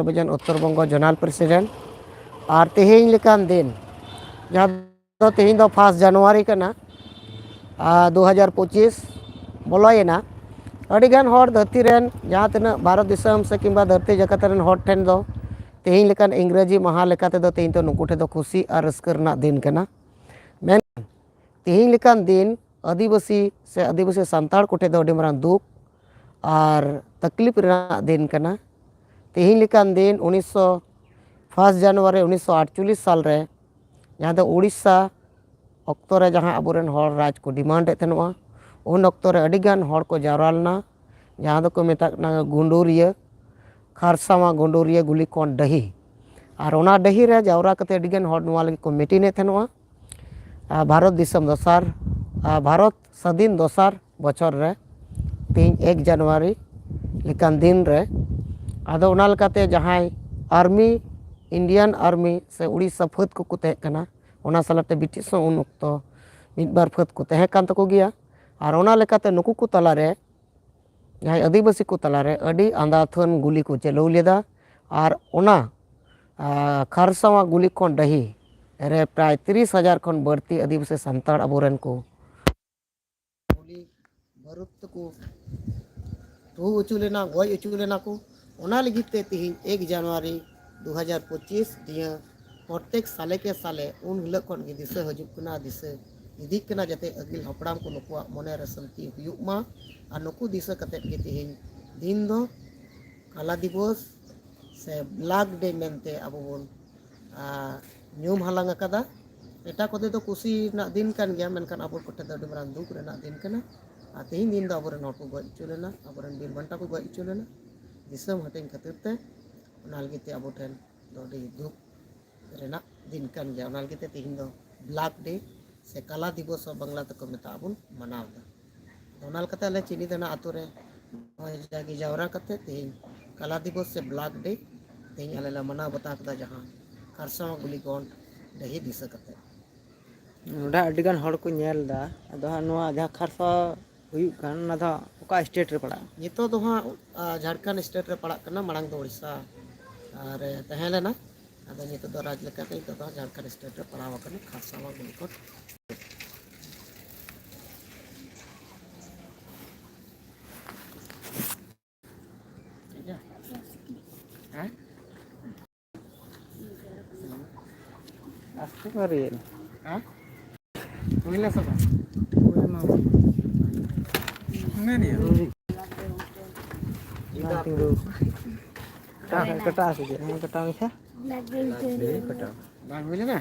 बजन उत्तर बंग zonal president और तेहें लेकान दिन जहाँ तेहें 1 जनवरी कना 2025 बोलोयना अड़ीगान हर धरती रेन जहाँ तना भारत दिसम से किंबा धरती जगत रेन हर ठेन दो तेहें लेकान इंग्रेजी माहा लेकाते दो तेहें तो नुकु ठे दो खुशी और रस्कर ना दिन कना मेन तेहें लेकान दिन आदिवासी सांताड़ कोठे दो अड़ी मारांग दुख और तकलीफ रेना दिन कना तेहें लेकान दिन 1 जनवरी 1948 साल रे जहाँ दो उड़ीसा अक्तो रे जहाँ अबोरेन हर राज को डिमांड एतनवा उन अक्तो रे अड़ीगान हर को जावरा लेना जहाँ दो को मेताकना गुंडूरिया खारसावा गुंडूरिया गुलीकोंड डही और ओना डही रे जावरा कते अड़ीगान हर नवा लगी को मीटिंग एतनवा भारत दिसम दोसार भारत स्वाधीन दोसार बछर रे 1 जनवरी लेकान दिन रे आदो ओना लकाते जहाँ आर्मी इंडियन आर्मी से उड़ीसा फत को तहे कना ओना सालाते ब्रिटिश उन अक्तो मिद बार फत को तहे कान तको गिया और ओना लेकाते नुकु को तलारे जहाँ आदिवासी को तलारे अड़ी आंदाथन गुली को चलाव लेदा और ओना खारसावा गुली कोन डही रे प्राय 30,000 खन बढ़ती आदिवासी सांताड़ अबोरेन को गुली बारूद को टू उचू लेना गज उचू लेना को ओना लगिते तेहें 1 जनवरी 2025 दिया प्रत्येक साले के साले उन हिलक खन गे दिशा हजुक कना दिशा इदी कना जाते अगिल हपड़ाम को नुकुआ मने रे शांति हुयुक मा और नुकु दिशा कते गे तेहें दिन दो काला दिवस से ब्लैक डे मेनते अबो बोन न्यूम हालांग अकादा एटा कोते तो खुशी ना दिन कान गया मेनकान अबो कोटे दो डिमरान दुख रेना दिन कना तेहें दिन दो अबोरेन हर को गज उचू लेना अबोरेन बीर बंटा को गज उचू लेना दिसम हटिंग खातिर ते ओना लगिते अबो ठेन दो डी दुख रेना दिन कान गया ओना लगिते तेहें दो ब्लैक डे से काला दिवस बांग्ला तक मेता अबुन मनावदा ओना लकते अले चिनी दना आतो रे जागी जावरा कते तेहें काला दिवस से ब्लैक डे तेहें अले ला मनाव बता कदा जहां खारसावा गुलीकोंड डही दिशा कते नोडा अडिगान हड़ को नेल दा अदो नोआ जहां खारसा हुयु कान ना दा ओका स्टेट रे पड़ा नितो दो हां झारखंड स्टेट रे पड़ा कना मांग दो उड़ीसा और तहे लेना अदो नितो दो राज लेकाते नितो दो झारखंड स्टेट रे पड़ा वकना खारसावा गुलीकोंड आस्ते करी हाँ मिलना सब कटा से कटा में बाग मिले ना